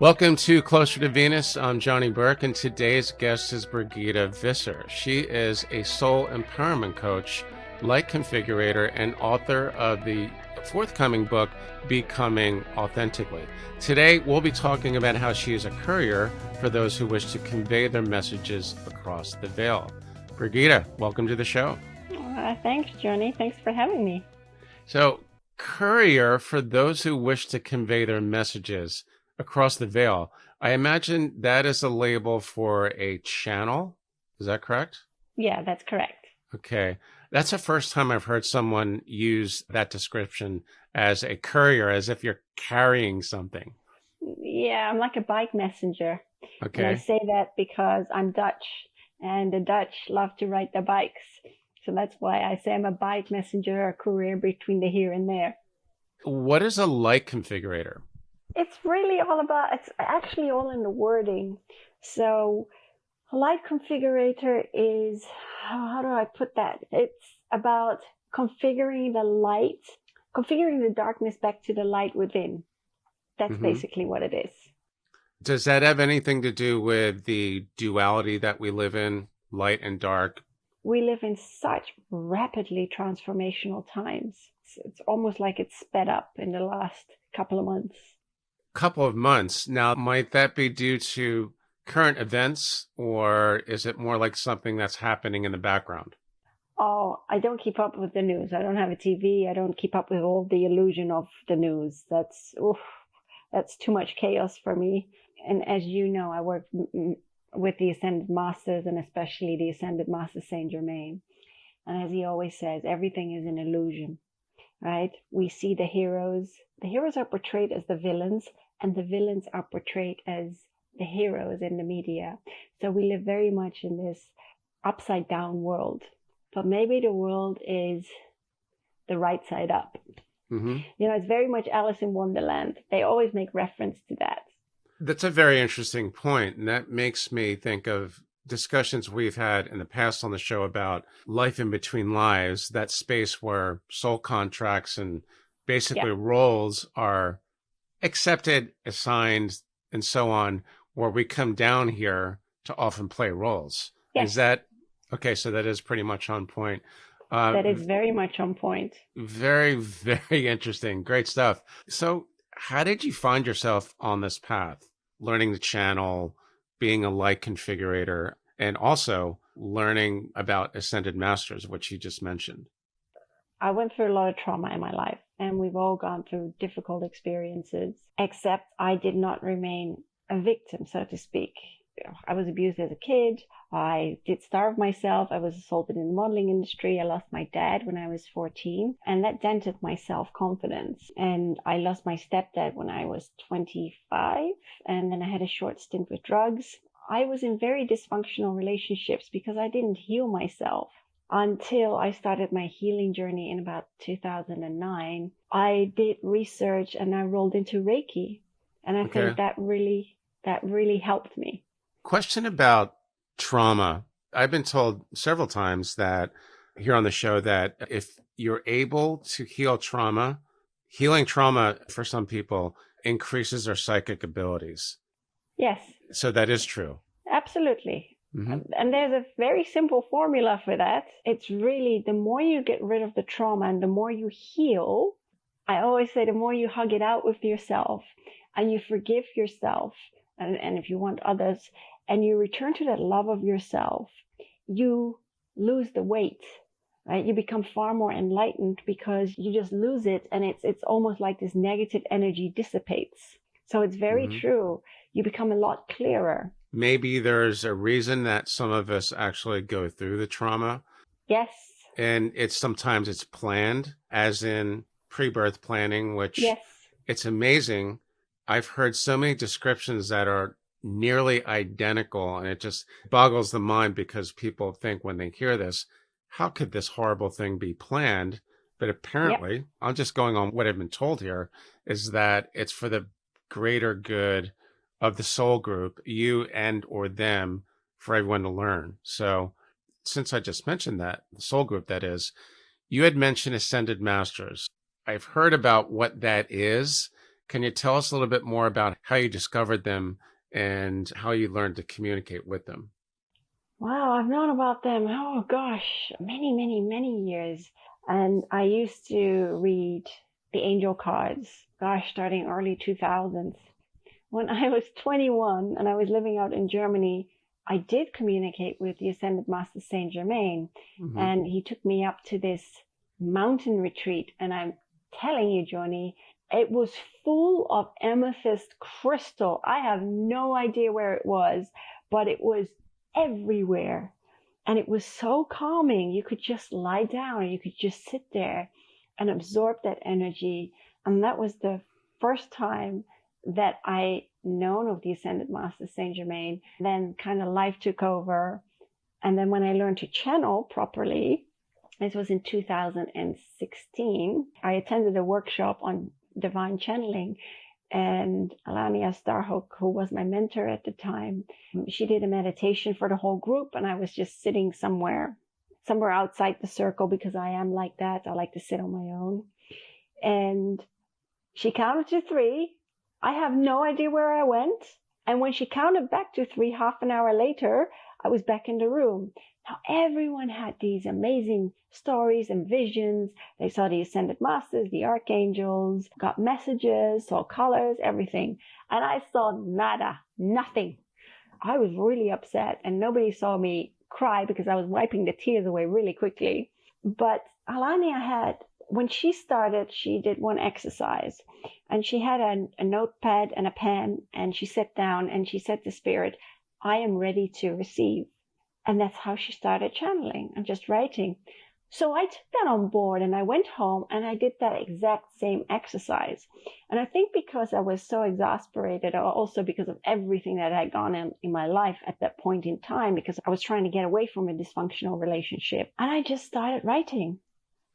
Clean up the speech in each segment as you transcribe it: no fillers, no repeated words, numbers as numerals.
Welcome to Closer to Venus. I'm Johnny Burke, and today's guest is Birgitta Visser. She is a soul empowerment coach, light configurator, and author of the forthcoming book, Be-coming Authentically. Today, we'll be talking about how she is a courier for those who wish to convey their messages across the veil. Birgitta, welcome to the show. Thanks, Johnny. Thanks for having me. So, courier for those who wish to convey their messages across the veil. I imagine that is a label for a channel. Is that correct? Yeah, that's correct. Okay. That's the first time I've heard someone use that description as a courier, as if you're carrying something. Yeah, I'm like a bike messenger. And I Okay. say that because I'm Dutch and the Dutch love to ride their bikes. So that's why I say I'm a bike messenger, a courier between the here and there. What is a light configurator? It's actually all in the wording. So a light configurator is, how do I put that? It's about configuring the light, configuring the darkness back to the light within. That's Hmm. basically what it is. Does that have anything to do with the duality that we live in, light and dark? We live in such rapidly transformational times. It's almost like it's sped up in the last couple of months. Couple of months. Now, might that be due to current events, or is it more like something that's happening in the background? Oh, I don't keep up with the news. I don't have a TV. I don't keep up with all the illusion of the news. That's too much chaos for me. And as you know, I work with the Ascended Masters and especially the Ascended Master Saint Germain. And as he always says, everything is an illusion, right? We see the heroes. The heroes are portrayed as the villains, and the villains are portrayed as the heroes in the media. So we live very much in this upside down world. But maybe the world is the right side up. Hmm. It's very much Alice in Wonderland. They always make reference to that. That's a very interesting point, and that makes me think of discussions we've had in the past on the show about life in between lives, that space where soul contracts and Yeah. basically roles are accepted, assigned, and so on, where we come down here to often play roles. Yes, Is that okay? So that is pretty much on point. Uh, that is very much on point. Very, very interesting. Great stuff. So, how did you find yourself on this path? Learning the channel, being a light configurator, and also learning about Ascended Masters, which you just mentioned. I went through a lot of trauma in my life, and we've all gone through difficult experiences, except I did not remain a victim, so to speak. I was abused as a kid. I did starve myself. I was assaulted in the modeling industry. I lost my dad when I was 14, and that dented my self confidence. And I lost my stepdad when I was 25, and then I had a short stint with drugs. I was in very dysfunctional relationships because I didn't heal myself until I started my healing journey in about 2009. I did research and I rolled into Reiki, and I Okay. think that really helped me. Question about trauma. I've been told several times that here on the show that if you're able to heal trauma, healing trauma for some people increases their psychic abilities. Yes, So that is true. absolutely. Hmm. And there's a very simple formula for that. It's really the more you get rid of the trauma and the more you heal, I always say the more you hug it out with yourself and you forgive yourself, and if you want others, and you return to that love of yourself, you lose the weight, right? You become far more enlightened because you just lose it, and it's almost like this negative energy dissipates. So it's very Hmm. true. You become a lot clearer. Maybe there's a reason that some of us actually go through the trauma, Yes, and sometimes it's planned, as in pre-birth planning, which yes. it's amazing. I've heard so many descriptions that are nearly identical, and it just boggles the mind because people think when they hear this, how could this horrible thing be planned? But Yep. apparently, I'm just going on what I've been told here, is that it's for the greater good of the soul group, you and or them, for everyone to learn. So since I just mentioned that, the soul group that is, you had mentioned Ascended Masters. I've heard about what that is. Can you tell us a little bit more about how you discovered them and how you learned to communicate with them? Wow, I've known about them, oh gosh, many, many, many years. And I used to read the angel cards, gosh, starting early 2000s. When I was 21 and I was living out in Germany, I did communicate with the Ascended Master Saint Germain. Mm-hmm. And he took me up to this mountain retreat. And I'm telling you, Johnny, it was full of amethyst crystal. I have no idea where it was, but it was everywhere. And it was so calming. You could just lie down or you could just sit there and absorb that energy. And that was the first time that I known of the Ascended Master Saint Germain. Then kind of life took over. And then when I learned to channel properly, this was in 2016, I attended a workshop on divine channeling. And Alania Starhawk, who was my mentor at the time, she did a meditation for the whole group. And I was just sitting somewhere outside the circle because I am like that. I like to sit on my own. And she counted to 3. I have no idea where I went. And when she counted back to 3, half an hour later, I was back in the room. Now, everyone had these amazing stories and visions. They saw the Ascended Masters, the Archangels, got messages, saw colors, everything. And I saw nada, nothing. I was really upset and nobody saw me cry because I was wiping the tears away really quickly. But Alania had, when she started, she did one exercise and she had a notepad and a pen and she sat down and she said to Spirit, I am ready to receive. And that's how she started channeling and just writing. So I took that on board and I went home and I did that exact same exercise. And I think because I was so exasperated, or also because of everything that had gone on in my life at that point in time, because I was trying to get away from a dysfunctional relationship. And I just started writing.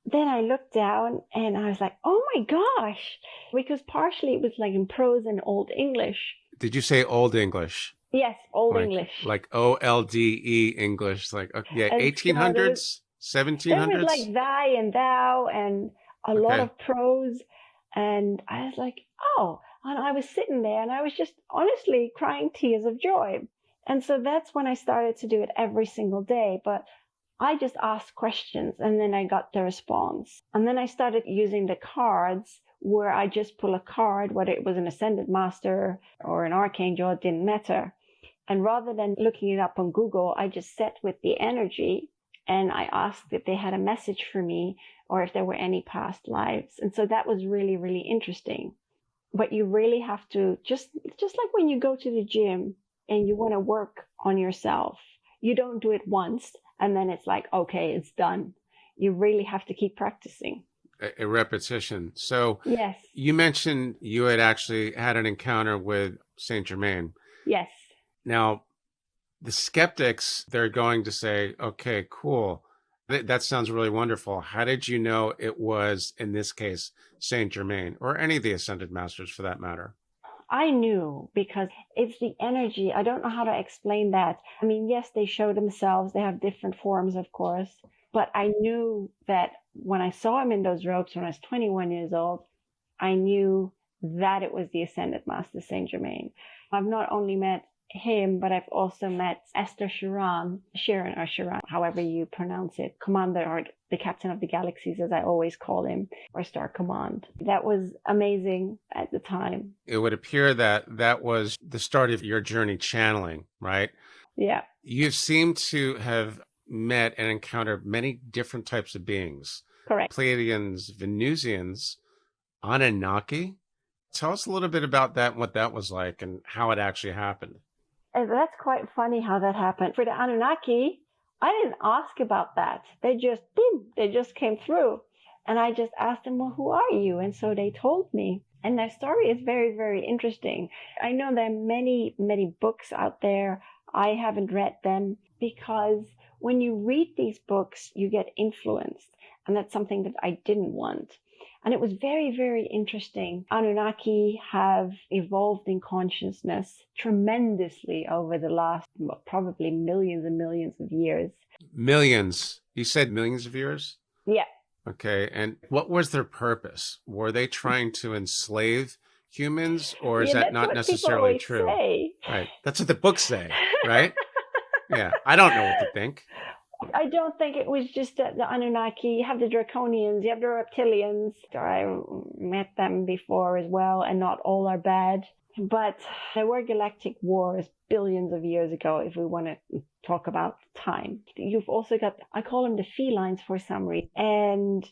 Then I looked down and I was like, oh my gosh, because partially it was like in prose and Old English. Did you say Old English? Yes, Old English. Like OLDE English, like, yeah, 1800s, 1700s? There was like thy and thou and a lot of prose. And I was like, oh, and I was sitting there and I was just honestly crying tears of joy. And so that's when I started to do it every single day. But I just asked questions and then I got the response. And then I started using the cards where I just pull a card, whether it was an Ascended Master or an Archangel, it didn't matter. And rather than looking it up on Google, I just sat with the energy and I asked if they had a message for me or if there were any past lives. And so that was really, really interesting. But you really have to, just like when you go to the gym and you want to work on yourself, you don't do it once and then it's like, okay, it's done. You really have to keep practicing. A repetition. So yes, you mentioned you had actually had an encounter with Saint Germain. Yes. Now, the skeptics, they're going to say, okay, cool. That sounds really wonderful. How did you know it was, in this case, Saint Germain or any of the Ascended Masters for that matter? I knew because it's the energy. I don't know how to explain that. I mean, yes, they show themselves. They have different forms, of course. But I knew that when I saw him in those robes when I was 21 years old, I knew that it was the Ascended Master Saint Germain. I've not only met him, but I've also met Esther Sharon, however you pronounce it, Commander, or the Captain of the Galaxies, as I always call him, or Star Command. That was amazing at the time. It would appear that that was the start of your journey channeling, right? Yeah. You seem to have met and encountered many different types of beings. Correct. Pleiadians, Venusians, Annunaki. Tell us a little bit about that, what that was like, and how it actually happened. And that's quite funny how that happened. For the Anunnaki, I didn't ask about that. They just came through. And I just asked them, well, who are you? And so they told me. And their story is very, very interesting. I know there are many, many books out there. I haven't read them because when you read these books, you get influenced. And that's something that I didn't want. And it was very, very interesting. Anunnaki have evolved in consciousness tremendously over the last probably millions and millions of years. Millions? You said millions of years? Yeah. Okay. And what was their purpose? Were they trying to enslave humans, or is Yeah, that that's not what people necessarily always true? say. Right. That's what the books say, right? Yeah. I don't know what to think. I don't think it was just the Anunnaki. You have the Draconians, you have the Reptilians. I met them before as well, and not all are bad. But there were galactic wars billions of years ago, if we want to talk about time. You've also got, I call them the felines for some reason, and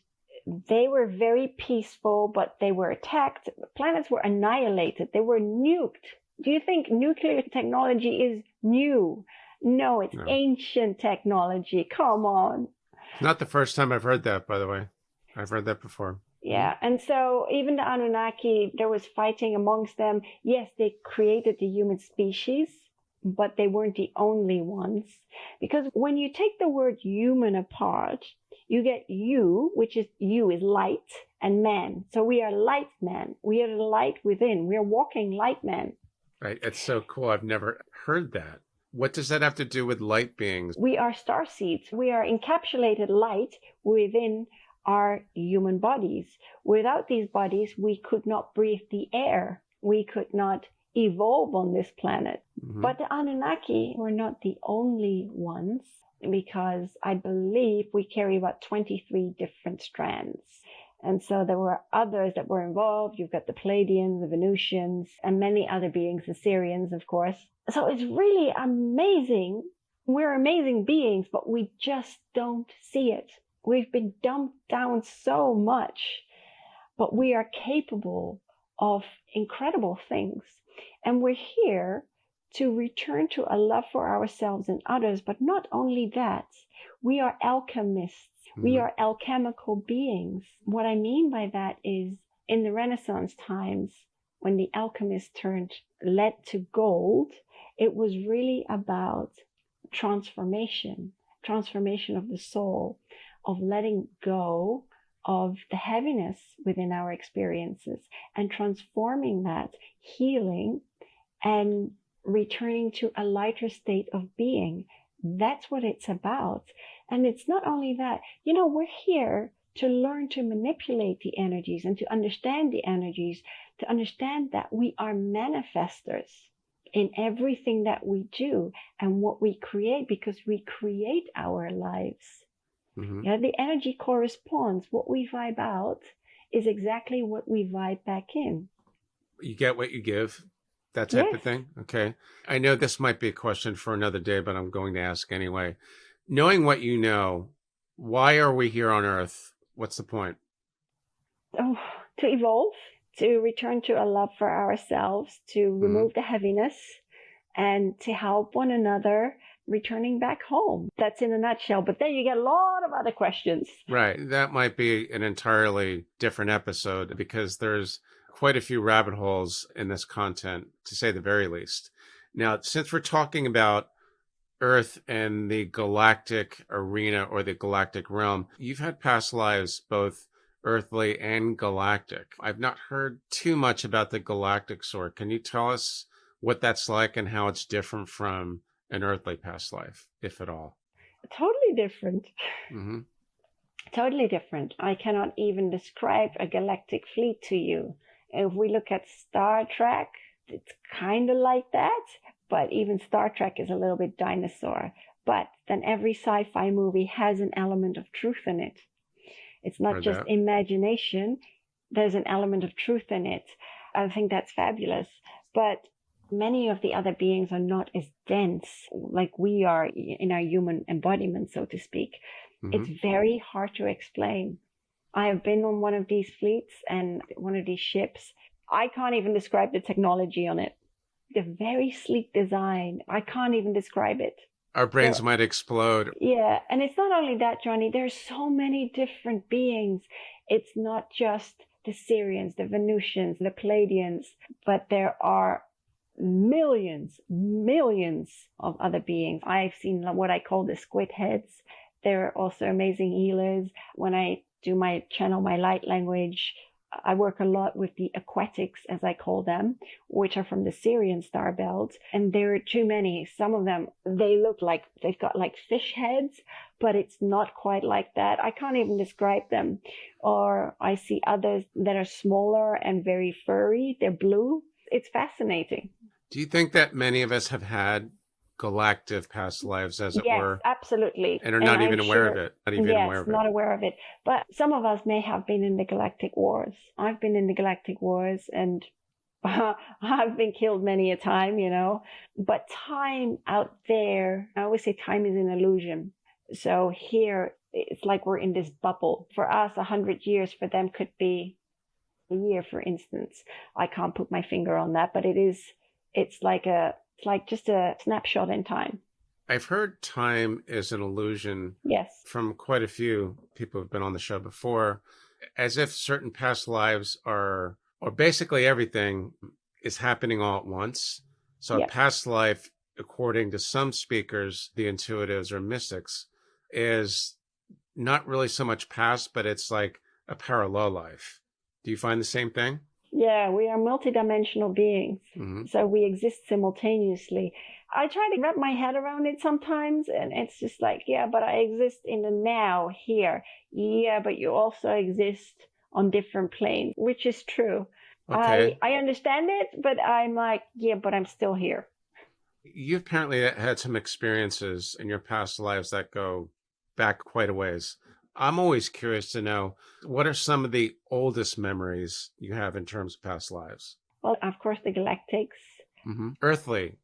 they were very peaceful, but they were attacked. Planets were annihilated. They were nuked. Do you think nuclear technology is new? No, it's ancient technology. Come on. It's not the first time I've heard that, by the way. I've heard that before. Yeah, and so even the Anunnaki, there was fighting amongst them. Yes, they created the human species, but they weren't the only ones. Because when you take the word human apart, you get you, which is you is light, and man. So we are light man. We are the light within. We are walking light man. Right. It's so cool. I've never heard that. What does that have to do with light beings? We are star seeds. We are encapsulated light within our human bodies. Without these bodies, we could not breathe the air. We could not evolve on this planet. Mm-hmm. But the Anunnaki were not the only ones, because I believe we carry about 23 different strands. And so there were others that were involved. You've got the Pleiadians, the Venusians, and many other beings, the Sirians, of course. So it's really amazing. We're amazing beings, but we just don't see it. We've been dumbed down so much, but we are capable of incredible things. And we're here to return to a love for ourselves and others. But not only that, we are alchemists. Mm-hmm. We are alchemical beings. What I mean by that is, in the Renaissance times, when the alchemists turned lead to gold, it was really about transformation of the soul, of letting go of the heaviness within our experiences and transforming that, healing, and returning to a lighter state of being. That's what it's about. And it's not only that, we're here to learn to manipulate the energies and to understand the energies, to understand that we are manifestors in everything that we do and what we create, because we create our lives. Mm-hmm. Yeah, the energy corresponds. What we vibe out is exactly what we vibe back in. You get what you give, that type of thing? Okay. I know this might be a question for another day, but I'm going to ask anyway. Knowing what you know, why are we here on Earth? What's the point? Oh, to evolve, to return to a love for ourselves, to remove the heaviness, and to help one another returning back home. That's in a nutshell. But then you get a lot of other questions. Right. That might be an entirely different episode, because there's quite a few rabbit holes in this content, to say the very least. Now, since we're talking about Earth and the galactic arena or the galactic realm, you've had past lives, both earthly and galactic. I've not heard too much about the galactic sort. Can you tell us what that's like and how it's different from an earthly past life, if at all? Totally different. Mm-hmm. Totally different. I cannot even describe a galactic fleet to you. If we look at Star Trek, it's kind of like that, but even Star Trek is a little bit dinosaur. But then every sci-fi movie has an element of truth in it. It's not just imagination. There's an element of truth in it. I think that's fabulous. But many of the other beings are not as dense like we are in our human embodiment, so to speak. Mm-hmm. It's very hard to explain. I have been on one of these fleets and one of these ships. I can't even describe the technology on it. The very sleek design. I can't even describe it. Our brains might explode. Yeah, and it's not only that, Johnny. There's so many different beings. It's not just the Sirians, the Venusians, the Pleiadians, but there are millions of other beings. I've seen what I call the squid heads. They're also amazing healers. When I do my channel, my light language, I work a lot with the aquatics, as I call them, which are from the Syrian star belt. And there are too many. Some of them, they look like they've got like fish heads, but it's not quite like that. I can't even describe them. Or I see others that are smaller and very furry. They're blue. It's fascinating. Do you think that many of us have had galactic past lives, as it Yes, were, absolutely. and are not even aware of it? Not even aware Yes, of it. not aware of it. But some of us may have been in the Galactic Wars. I've been in the Galactic Wars, and I've been killed many a time, you know. But time out there, I always say time is an illusion. So here, it's like we're in this bubble. For us, 100 years, for them could be a year, for instance. I can't put my finger on that, but it's like just a snapshot in time. I've heard time is an illusion Yes. from quite a few people who've been on the show before, as if certain past lives are, or basically everything is happening all at once. So Yep. a past life, according to some speakers, the intuitives or mystics, is not really so much past, but it's like a parallel life. Do you find the same thing? Yeah, we are multidimensional beings. Mm-hmm. So we exist simultaneously. I try to wrap my head around it sometimes, and it's just like, yeah, but I exist in the now here. Yeah, but you also exist on different planes, which is true. Okay. I understand it, but I'm like, yeah, but I'm still here. You apparently had some experiences in your past lives that go back quite a ways. I'm always curious to know, what are some of the oldest memories you have in terms of past lives? Well, of course, the Galactics. Mm-hmm. Earthly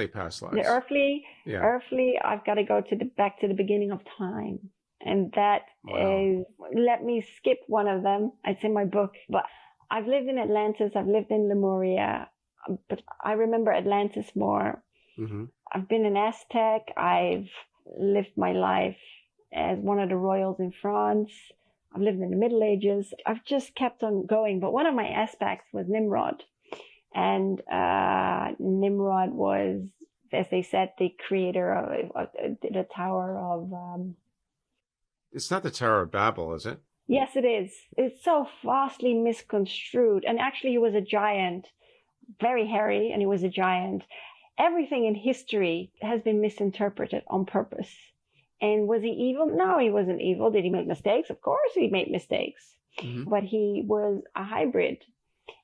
past lives. The earthly, I've got to go back to the beginning of time. And that is, let me skip one of them. It's in my book, but I've lived in Atlantis. I've lived in Lemuria, but I remember Atlantis more. Mm-hmm. I've been an Aztec. I've lived my life as one of the royals in France. I've lived in the Middle Ages. I've just kept on going. But one of my aspects was Nimrod. And Nimrod was, as they said, the creator of the Tower of... It's not the Tower of Babel, is it? Yes, it is. It's so vastly misconstrued. And actually, he was a giant, very hairy, and he was a giant. Everything in history has been misinterpreted on purpose. And was he evil? No, he wasn't evil. Did he make mistakes? Of course he made mistakes. Mm-hmm. But he was a hybrid.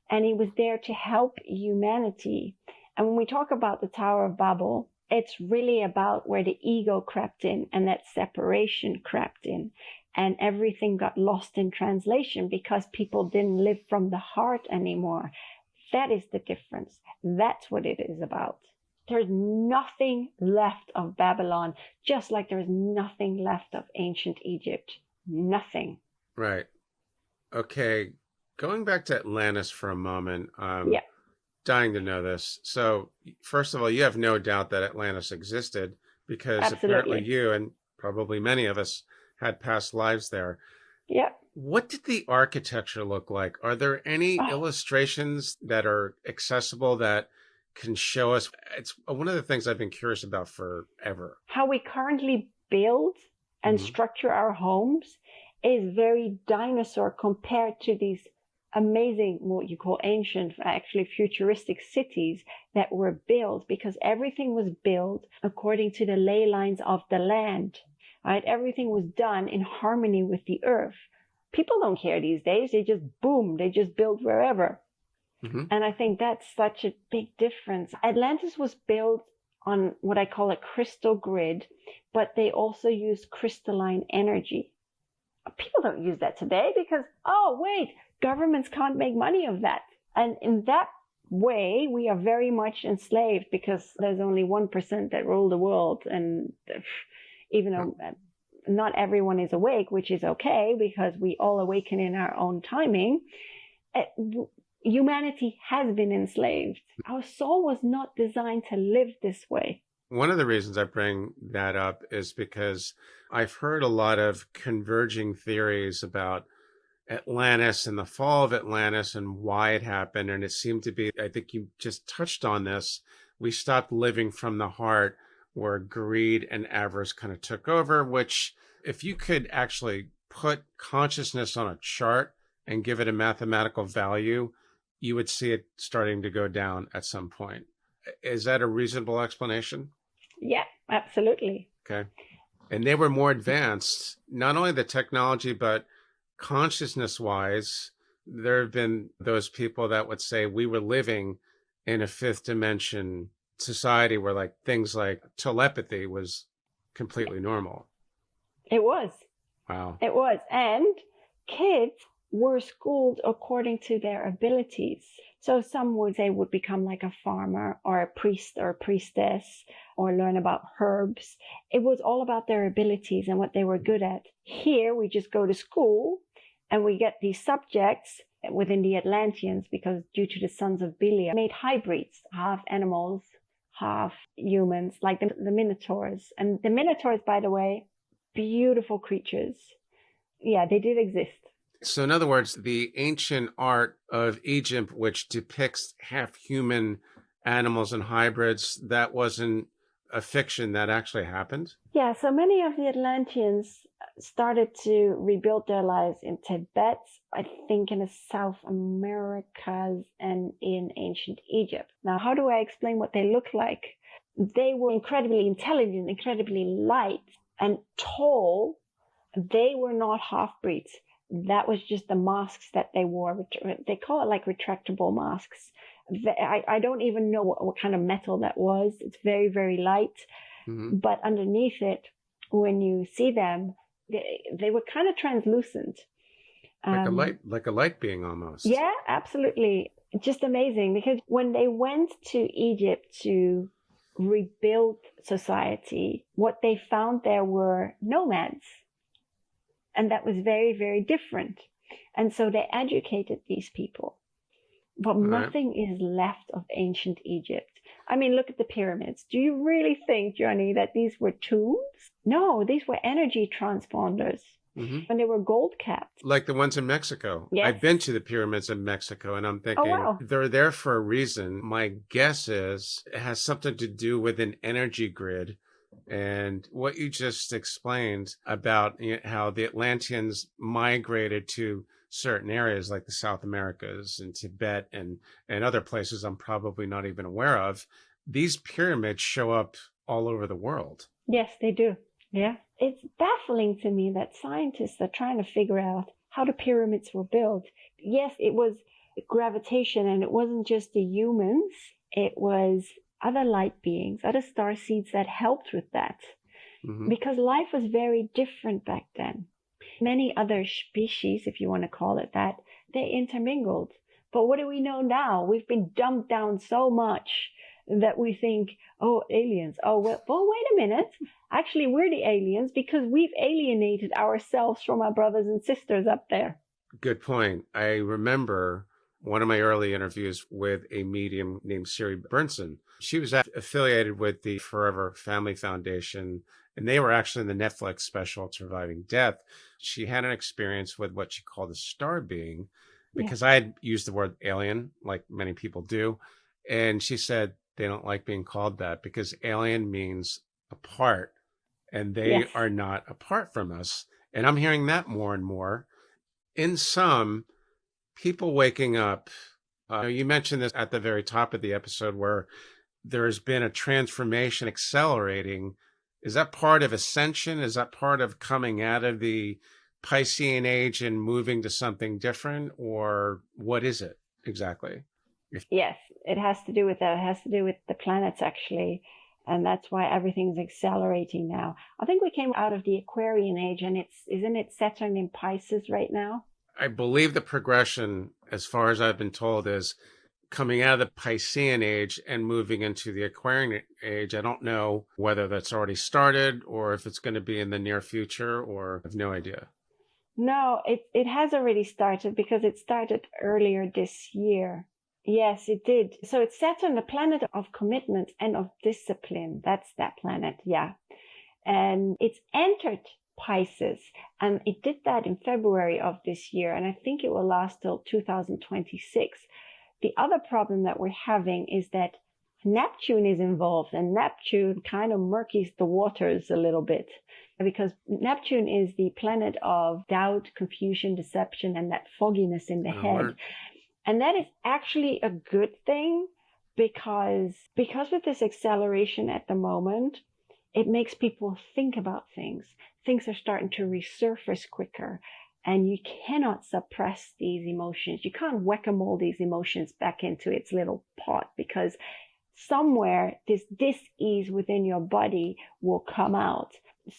And he was there to help humanity. And when we talk about the Tower of Babel, it's really about where the ego crept in and that separation crept in. And everything got lost in translation because people didn't live from the heart anymore. That is the difference. That's what it is about. There's nothing left of Babylon, just like there's nothing left of ancient Egypt. Nothing. Right. Okay. Going back to Atlantis for a moment. Yeah. Dying to know this. So, first of all, you have no doubt that Atlantis existed because Absolutely. Apparently you and probably many of us had past lives there. Yeah. What did the architecture look like? Are there any illustrations that are accessible that can show us? It's one of the things I've been curious about forever. How we currently build and structure our homes is very dinosaur compared to these amazing, what you call ancient, actually futuristic cities that were built, because everything was built according to the ley lines of the land, right? Everything was done in harmony with the earth. People don't care these days. They just boom, they just build wherever. Mm-hmm. And I think that's such a big difference. Atlantis was built on what I call a crystal grid, but they also used crystalline energy. People don't use that today because, oh, wait, governments can't make money of that. And in that way, we are very much enslaved because there's only 1% that rule the world. And even though not everyone is awake, which is okay because we all awaken in our own timing, humanity has been enslaved. Our soul was not designed to live this way. One of the reasons I bring that up is because I've heard a lot of converging theories about Atlantis and the fall of Atlantis and why it happened. And it seemed to be, I think you just touched on this, we stopped living from the heart, where greed and avarice kind of took over, which if you could actually put consciousness on a chart and give it a mathematical value, you would see it starting to go down at some point. Is that a reasonable explanation? Yeah, absolutely. Okay. And they were more advanced, not only the technology, but consciousness wise. There have been those people that would say we were living in a fifth dimension society where like things like telepathy was completely normal. It was. Wow. It was. And kids were schooled according to their abilities. So some would say would become like a farmer or a priest or a priestess or learn about herbs. It was all about their abilities and what they were good at. Here we just go to school and we get these subjects within the Atlanteans because due to the sons of Belial made hybrids, half animals, half humans, like the Minotaurs. And the Minotaurs, by the way, beautiful creatures. Yeah, they did exist. So, in other words, the ancient art of Egypt, which depicts half human animals and hybrids, that wasn't a fiction, that actually happened? Yeah, so many of the Atlanteans started to rebuild their lives in Tibet, I think in the South Americas and in ancient Egypt. Now, how do I explain what they look like? They were incredibly intelligent, incredibly light and tall. They were not half-breeds. That was just the masks that they wore. They call it like retractable masks. I don't even know what kind of metal that was. It's very, very light. Mm-hmm. But underneath it, when you see them, they were kind of translucent. Like a light being almost. Yeah, absolutely. Just amazing. Because when they went to Egypt to rebuild society, what they found there were nomads. And that was very, very different. And so they educated these people. But nothing is left of ancient Egypt. I mean, look at the pyramids. Do you really think, Johnny, that these were tombs? No, these were energy transponders. Mm-hmm. And they were gold capped. Like the ones in Mexico. Yes. I've been to the pyramids in Mexico, and I'm thinking, they're there for a reason. My guess is it has something to do with an energy grid. And what you just explained about how the Atlanteans migrated to certain areas like the South Americas and Tibet and other places I'm probably not even aware of, these pyramids show up all over the world. Yes, they do. Yeah. It's baffling to me that scientists are trying to figure out how the pyramids were built. Yes, it was gravitation, and it wasn't just the humans. It was other light beings, other star seeds that helped with that. Mm-hmm. Because life was very different back then. Many other species, if you want to call it that, they intermingled. But what do we know now? We've been dumbed down so much that we think, oh, aliens. Oh, well, wait a minute. Actually, we're the aliens because we've alienated ourselves from our brothers and sisters up there. Good point. I remember one of my early interviews with a medium named Siri Burnson. She was affiliated with the Forever Family Foundation, and they were actually in the Netflix special Surviving Death. She had an experience with what she called a star being, because I had used the word alien, like many people do. And she said they don't like being called that because alien means apart, and they are not apart from us. And I'm hearing that more and more. In some, people waking up, you mentioned this at the very top of the episode where there has been a transformation accelerating. Is that part of ascension? Is that part of coming out of the Piscean age and moving to something different? Or what is it exactly? Yes, it has to do with that. It has to do with the planets, actually. And that's why everything's accelerating now. I think we came out of the Aquarian age, and isn't it Saturn in Pisces right now? I believe the progression, as far as I've been told, is coming out of the Piscean age and moving into the Aquarian age. I don't know whether that's already started or if it's going to be in the near future, or I have no idea. No, it has already started because it started earlier this year. Yes, it did. So it's Saturn, the planet of commitment and of discipline. That's that planet, yeah. And it's entered Pisces, and it did that in February of this year, and I think it will last till 2026. The other problem that we're having is that Neptune is involved, and Neptune kind of murkies the waters a little bit. because Neptune is the planet of doubt, confusion, deception, and that fogginess in the head. And that is actually a good thing because with this acceleration at the moment, it makes people think about things. Things are starting to resurface quicker, and you cannot suppress these emotions. You can't whack-a-mole these emotions back into its little pot, because somewhere this dis-ease within your body will come out.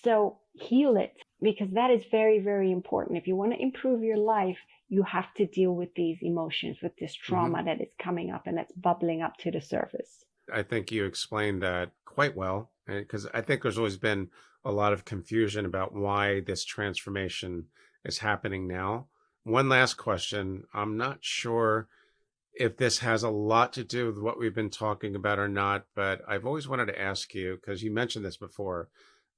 So heal it, because that is very, very important. If you want to improve your life, you have to deal with these emotions, with this trauma that is coming up and that's bubbling up to the surface. I think you explained that quite well, because I think there's always been a lot of confusion about why this transformation is happening now. One last question. I'm not sure if this has a lot to do with what we've been talking about or not, but I've always wanted to ask you, because you mentioned this before,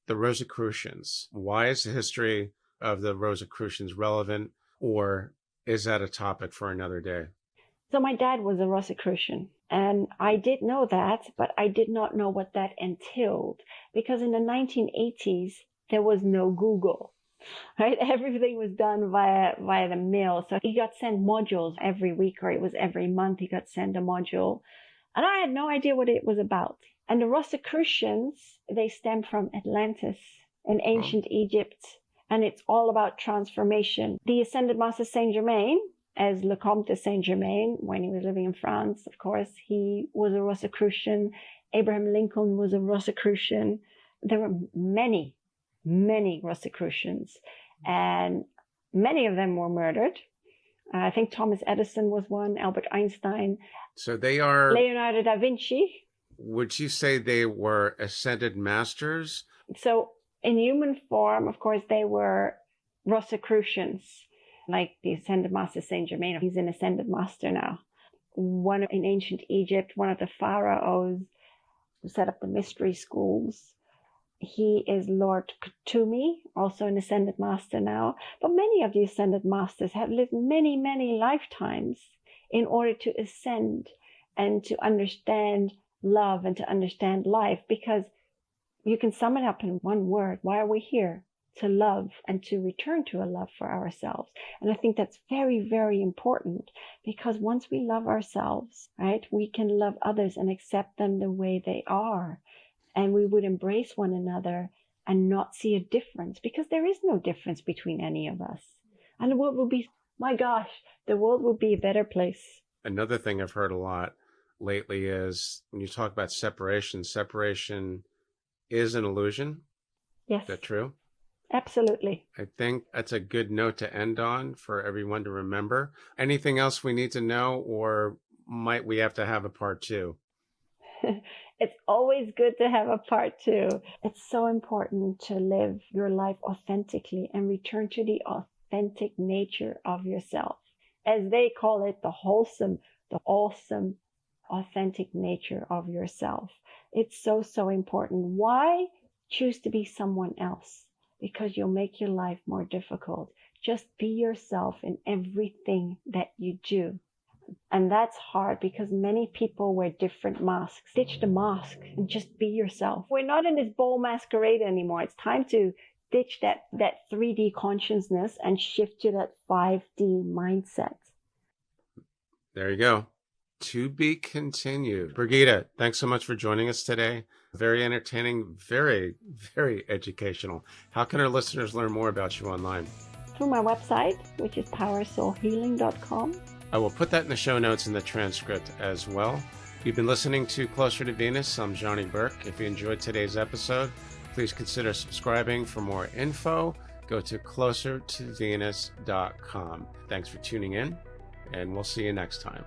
the Rosicrucians. Why is the history of the Rosicrucians relevant, or is that a topic for another day? So my dad was a Rosicrucian, and I did know that, but I did not know what that entailed, because in the 1980s, there was no Google, right? Everything was done via the mail. So he got sent modules every week, or it was every month he got sent a module. And I had no idea what it was about. And the Rosicrucians, they stem from Atlantis in ancient Egypt, and it's all about transformation. The Ascended Master Saint Germain, as Le Comte de Saint Germain, when he was living in France, of course, he was a Rosicrucian. Abraham Lincoln was a Rosicrucian. There were many, many Rosicrucians, and many of them were murdered. I think Thomas Edison was one, Albert Einstein. So they are... Leonardo da Vinci. Would you say they were ascended masters? So in human form, of course, they were Rosicrucians, like the Ascended Master Saint Germain. He's an Ascended Master now. One in ancient Egypt, one of the pharaohs who set up the mystery schools. He is Lord Kutumi, also an Ascended Master now. But many of the Ascended Masters have lived many, many lifetimes in order to ascend and to understand love and to understand life, because you can sum it up in one word. Why are we here? To love and to return to a love for ourselves. And I think that's very, very important, because once we love ourselves, right, we can love others and accept them the way they are. And we would embrace one another and not see a difference, because there is no difference between any of us. And the world will be, my gosh, the world will be a better place. Another thing I've heard a lot lately is when you talk about separation is an illusion. Yes. Is that true? Absolutely. I think that's a good note to end on for everyone to remember. Anything else we need to know, or might we have to have a part 2? It's always good to have a part 2. It's so important to live your life authentically and return to the authentic nature of yourself. As they call it, the wholesome, the awesome, authentic nature of yourself. It's so, so important. Why choose to be someone else? Because you'll make your life more difficult. Just be yourself in everything that you do. And that's hard, because many people wear different masks. Ditch the mask and just be yourself. We're not in this bowl masquerade anymore. It's time to ditch that 3D consciousness and shift to that 5D mindset. There you go. To be continued. Birgitta, thanks so much for joining us today. Very entertaining, very, very educational. How can our listeners learn more about you online? Through my website, which is powersoulhealing.com. I will put that in the show notes and the transcript as well. You've been listening to Closer to Venus. I'm Johnny Burke. If you enjoyed today's episode, please consider subscribing. For more info, go to closertovenus.com. Thanks for tuning in, and we'll see you next time.